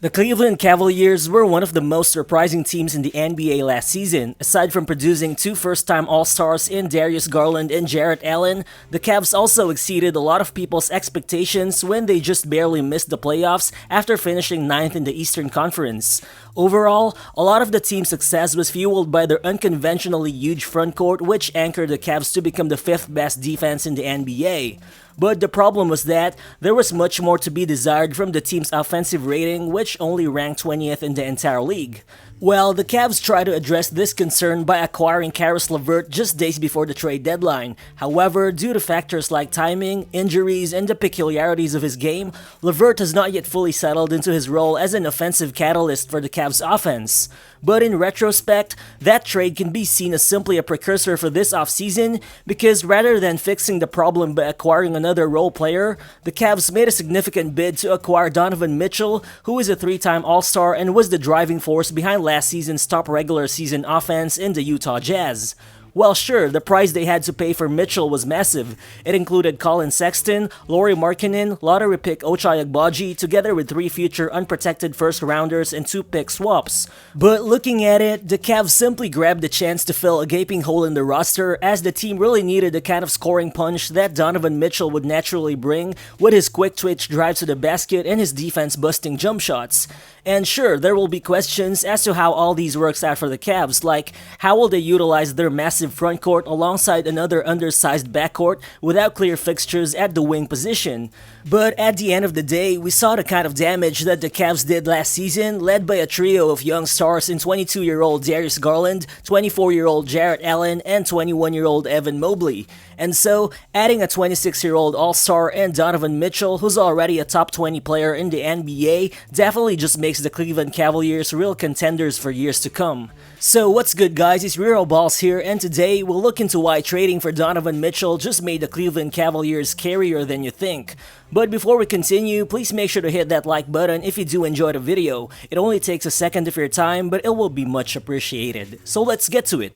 The Cleveland Cavaliers were one of the most surprising teams in the NBA last season. Aside from producing two first-time All-Stars in Darius Garland and Jarrett, the Cavs also exceeded a lot of people's expectations when they just barely missed the playoffs after finishing 9th in the Eastern Conference. Overall, a lot of the team's success was fueled by their unconventionally huge frontcourt, which anchored the Cavs to become the 5th best defense in the NBA. But the problem was that there was much more to be desired from the team's offensive rating, which only ranked 20th in the entire league. Well, the Cavs tried to address this concern by acquiring Caris LeVert just days before the trade deadline. However, due to factors like timing, injuries, and the peculiarities of his game, LeVert has not yet fully settled into his role as an offensive catalyst for the Cavs offense. But in retrospect, that trade can be seen as simply a precursor for this offseason because rather than fixing the problem by acquiring another role player, the Cavs made a significant bid to acquire Donovan Mitchell, who is a 3-time All-Star and was the driving force behind last season's top regular season offense in the Utah Jazz. Well, sure, the price they had to pay for Mitchell was massive. It included Collin Sexton, Lauri Markkanen, lottery pick Ochai Agbaji, together with 3 future unprotected first-rounders and 2 pick swaps. But looking at it, the Cavs simply grabbed the chance to fill a gaping hole in the roster as the team really needed the kind of scoring punch that Donovan Mitchell would naturally bring with his quick-twitch drives to the basket and his defense-busting jump shots. And sure, there will be questions as to how all these works out for the Cavs, like how will they utilize their massive frontcourt alongside another undersized backcourt without clear fixtures at the wing position. But at the end of the day, we saw the kind of damage that the Cavs did last season, led by a trio of young stars in 22-year-old Darius Garland, 24-year-old Jarrett and 21-year-old Evan Mobley. And so, adding a 26-year-old All-Star and Donovan Mitchell, who's already a top 20 player in the NBA, definitely just makes the Cleveland Cavaliers real contenders for years to come. So what's good guys, it's Real Balls here, and today we'll look into why trading for Donovan Mitchell just made the Cleveland Cavaliers scarier than you think. But before we continue, please make sure to hit that like button if you do enjoy the video. It only takes a second of your time, but it will be much appreciated. So let's get to it.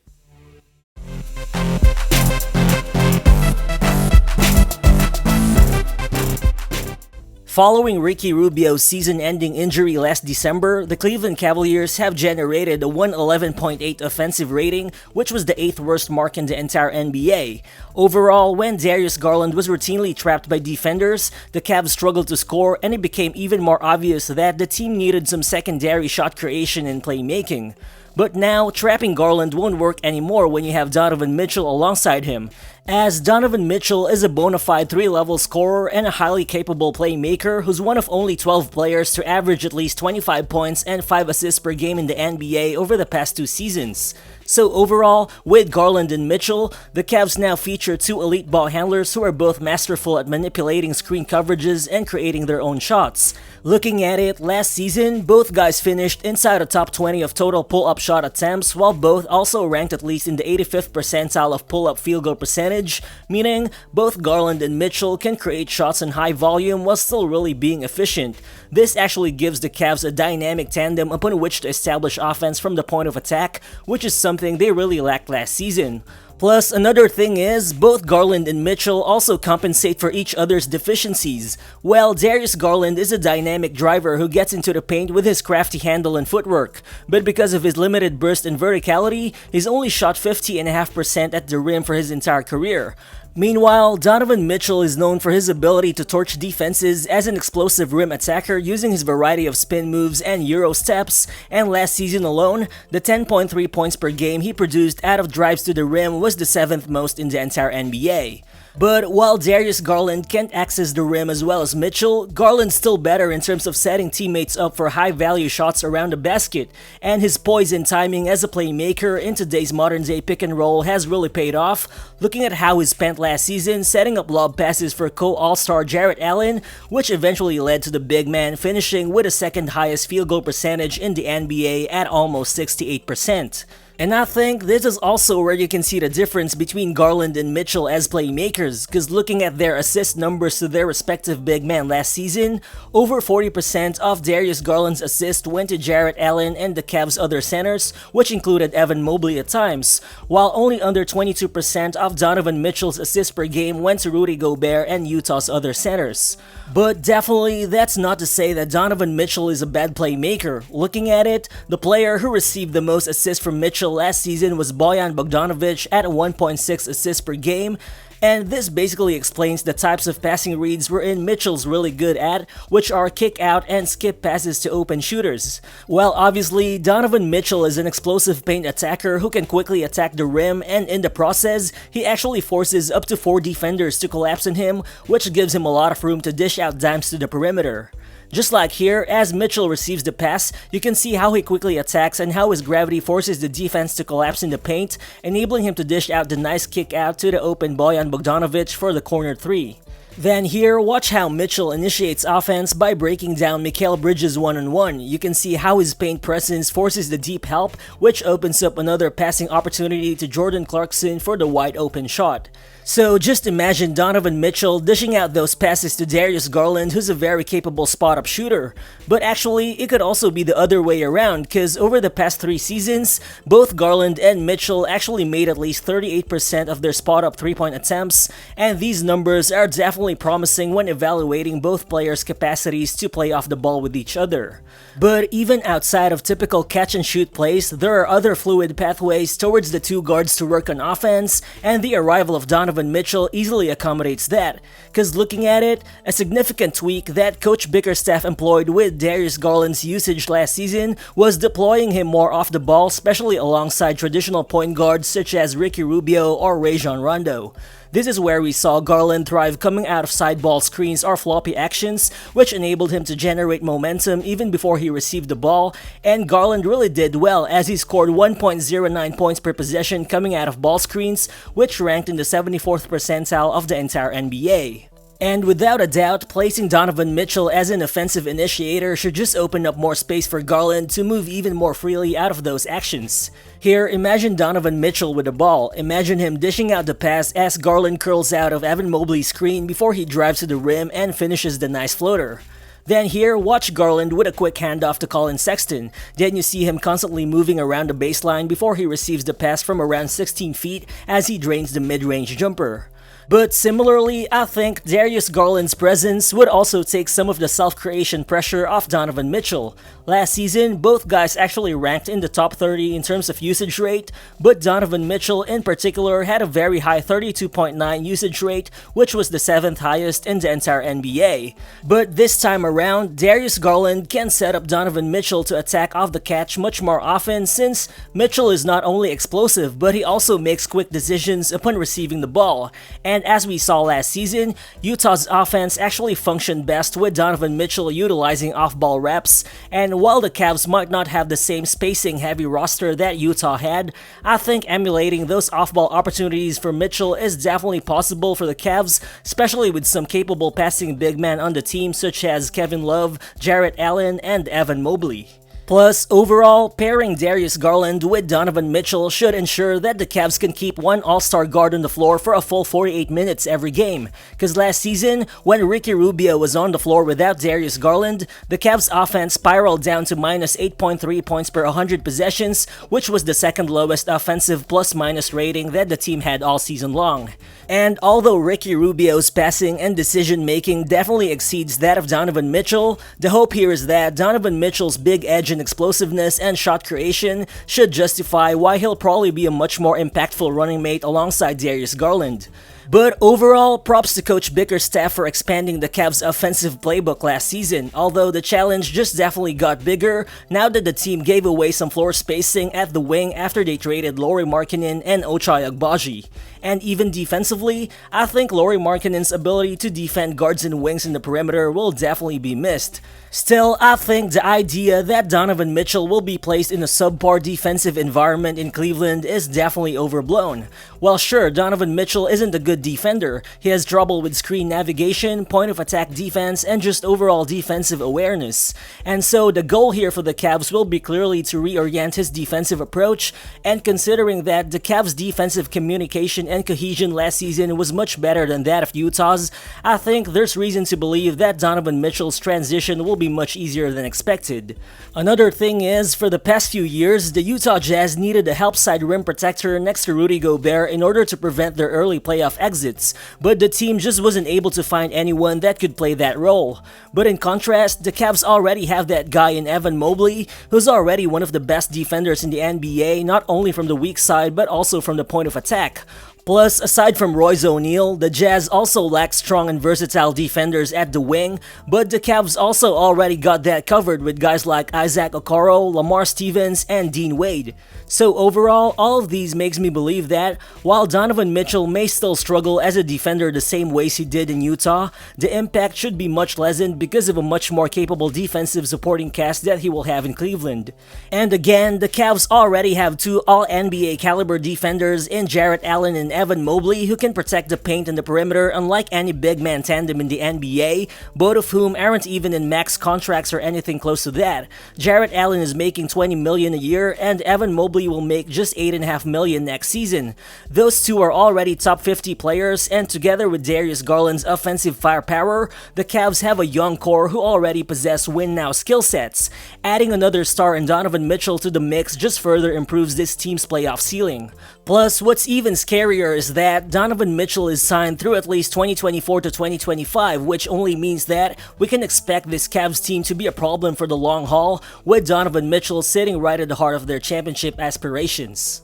Following Ricky Rubio's season-ending injury last December, the Cleveland Cavaliers have generated a 111.8 offensive rating, which was the 8th worst mark in the entire NBA. Overall, when Darius Garland was routinely trapped by defenders, the Cavs struggled to score, and it became even more obvious that the team needed some secondary shot creation and playmaking. But now, trapping Garland won't work anymore when you have Donovan Mitchell alongside him, as Donovan Mitchell is a bona fide 3-level scorer and a highly capable playmaker who's one of only 12 players to average at least 25 points and 5 assists per game in the NBA over the past 2 seasons. So overall, with Garland and Mitchell, the Cavs now feature 2 elite ball handlers who are both masterful at manipulating screen coverages and creating their own shots. Looking at it, last season, both guys finished inside the top 20 of total pull-up shot attempts, while both also ranked at least in the 85th percentile of pull-up field goal percentage, meaning both Garland and Mitchell can create shots in high volume while still really being efficient. This actually gives the Cavs a dynamic tandem upon which to establish offense from the point of attack, which is something they really lacked last season. Plus, another thing is, both Garland and Mitchell also compensate for each other's deficiencies. Well, Darius Garland is a dynamic driver who gets into the paint with his crafty handle and footwork, but because of his limited burst and verticality, he's only shot 50.5% at the rim for his entire career. Meanwhile, Donovan Mitchell is known for his ability to torch defenses as an explosive rim attacker using his variety of spin moves and Euro steps, and last season alone, the 10.3 points per game he produced out of drives to the rim was the 7th most in the entire NBA. But while Darius Garland can't access the rim as well as Mitchell, Garland's still better in terms of setting teammates up for high-value shots around the basket, and his poise and timing as a playmaker in today's modern-day pick-and-roll has really paid off, looking at how he spent last season setting up lob passes for co-All-Star Jarrett, which eventually led to the big man finishing with the 2nd highest field goal percentage in the NBA at almost 68%. And I think this is also where you can see the difference between Garland and Mitchell as playmakers, because looking at their assist numbers to their respective big men last season, over 40% of Darius Garland's assists went to Jarrett Allen and the Cavs' other centers, which included Evan Mobley at times, while only under 22% of Donovan Mitchell's assists per game went to Rudy Gobert and Utah's other centers. But definitely, that's not to say that Donovan Mitchell is a bad playmaker. Looking at it, the player who received the most assists from Mitchell last season was Bojan Bogdanovic at 1.6 assists per game, and this basically explains the types of passing reads wherein Mitchell's really good at, which are kick out and skip passes to open shooters. Well, obviously, Donovan Mitchell is an explosive paint attacker who can quickly attack the rim, and in the process, he actually forces up to 4 defenders to collapse on him, which gives him a lot of room to dish out dimes to the perimeter. Just like here, as Mitchell receives the pass, you can see how he quickly attacks and how his gravity forces the defense to collapse in the paint, enabling him to dish out the nice kick out to the open Bojan Bogdanovic for the corner 3. Then here, watch how Mitchell initiates offense by breaking down Mikal Bridges one-on-one. You can see how his paint presence forces the deep help, which opens up another passing opportunity to Jordan Clarkson for the wide open shot. So just imagine Donovan Mitchell dishing out those passes to Darius Garland, who's a very capable spot-up shooter. But actually, it could also be the other way around, cause over the past 3 seasons, both Garland and Mitchell actually made at least 38% of their spot-up 3-point attempts, and these numbers are definitely promising when evaluating both players' capacities to play off the ball with each other. But even outside of typical catch-and-shoot plays, there are other fluid pathways towards the 2 guards to work on offense, and the arrival of Donovan Mitchell easily accommodates that. Cause looking at it, a significant tweak that Coach Bickerstaff employed with Darius Garland's usage last season was deploying him more off the ball, especially alongside traditional point guards such as Ricky Rubio or Rajon Rondo. This is where we saw Garland thrive coming out of side ball screens or floppy actions, which enabled him to generate momentum even before he received the ball, and Garland really did well as he scored 1.09 points per possession coming out of ball screens, which ranked in the 74th percentile of the entire NBA. And without a doubt, placing Donovan Mitchell as an offensive initiator should just open up more space for Garland to move even more freely out of those actions. Here, imagine Donovan Mitchell with the ball. Imagine him dishing out the pass as Garland curls out of Evan Mobley's screen before he drives to the rim and finishes the nice floater. Then here, watch Garland with a quick handoff to Collin Sexton. Then you see him constantly moving around the baseline before he receives the pass from around 16 feet as he drains the mid-range jumper. But similarly, I think Darius Garland's presence would also take some of the self-creation pressure off Donovan Mitchell. Last season, both guys actually ranked in the top 30 in terms of usage rate, but Donovan Mitchell in particular had a very high 32.9 usage rate, which was the 7th highest in the entire NBA. But this time around, Darius Garland can set up Donovan Mitchell to attack off the catch much more often, since Mitchell is not only explosive, but he also makes quick decisions upon receiving the ball. And as we saw last season, Utah's offense actually functioned best with Donovan Mitchell utilizing off-ball reps, and while the Cavs might not have the same spacing-heavy roster that Utah had, I think emulating those off-ball opportunities for Mitchell is definitely possible for the Cavs, especially with some capable passing big men on the team such as Kevin Love, Jarrett Allen, and Evan Mobley. Plus, overall, pairing Darius Garland with Donovan Mitchell should ensure that the Cavs can keep one all-star guard on the floor for a full 48 minutes every game. Cause last season, when Ricky Rubio was on the floor without Darius Garland, the Cavs offense spiraled down to minus 8.3 points per 100 possessions, which was the second lowest offensive plus-minus rating that the team had all season long. And although Ricky Rubio's passing and decision-making definitely exceeds that of Donovan Mitchell, the hope here is that Donovan Mitchell's big edge in explosiveness and shot creation should justify why he'll probably be a much more impactful running mate alongside Darius Garland. But overall, props to Coach Bickerstaff for expanding the Cavs' offensive playbook last season, although the challenge just definitely got bigger now that the team gave away some floor spacing at the wing after they traded Lauri Markkanen and Ochai Agbaji. And even defensively, I think Lauri Markkanen's ability to defend guards and wings in the perimeter will definitely be missed. Still, I think the idea that Donovan Mitchell will be placed in a subpar defensive environment in Cleveland is definitely overblown. While sure, Donovan Mitchell isn't a good good defender. He has trouble with screen navigation, point of attack defense, and just overall defensive awareness. And so the goal here for the Cavs will be clearly to reorient his defensive approach, and considering that the Cavs' defensive communication and cohesion last season was much better than that of Utah's, I think there's reason to believe that Donovan Mitchell's transition will be much easier than expected. Another thing is, for the past few years, the Utah Jazz needed a help side rim protector next to Rudy Gobert in order to prevent their early playoff exits, but the team just wasn't able to find anyone that could play that role. But in contrast, the Cavs already have that guy in Evan Mobley, who's already one of the best defenders in the NBA, not only from the weak side but also from the point of attack. Plus, aside from Royce O'Neal, the Jazz also lack strong and versatile defenders at the wing, but the Cavs also already got that covered with guys like Isaac Okoro, Lamar Stevens, and Dean Wade. So overall, all of these makes me believe that, while Donovan Mitchell may still struggle as a defender the same ways he did in Utah, the impact should be much lessened because of a much more capable defensive supporting cast that he will have in Cleveland. And again, the Cavs already have two All-NBA caliber defenders in Jarrett Allen and Evan Mobley who can protect the paint and the perimeter unlike any big man tandem in the NBA, both of whom aren't even in max contracts or anything close to that. Jarrett Allen is making $20 million a year and Evan Mobley will make just $8.5 million next season. Those two are already top 50 players, and together with Darius Garland's offensive firepower, the Cavs have a young core who already possess win-now skill sets. Adding another star in Donovan Mitchell to the mix just further improves this team's playoff ceiling. Plus, what's even scarier is that Donovan Mitchell is signed through at least 2024 to 2025, which only means that we can expect this Cavs team to be a problem for the long haul, with Donovan Mitchell sitting right at the heart of their championship aspirations.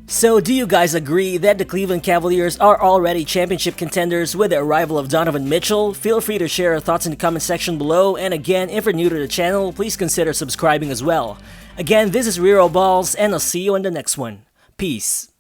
So, do you guys agree that the Cleveland Cavaliers are already championship contenders with the arrival of Donovan Mitchell? Feel free to share your thoughts in the comment section below, and again, if you're new to the channel, please consider subscribing as well. Again, this is Rero Balls, and I'll see you in the next one. Peace.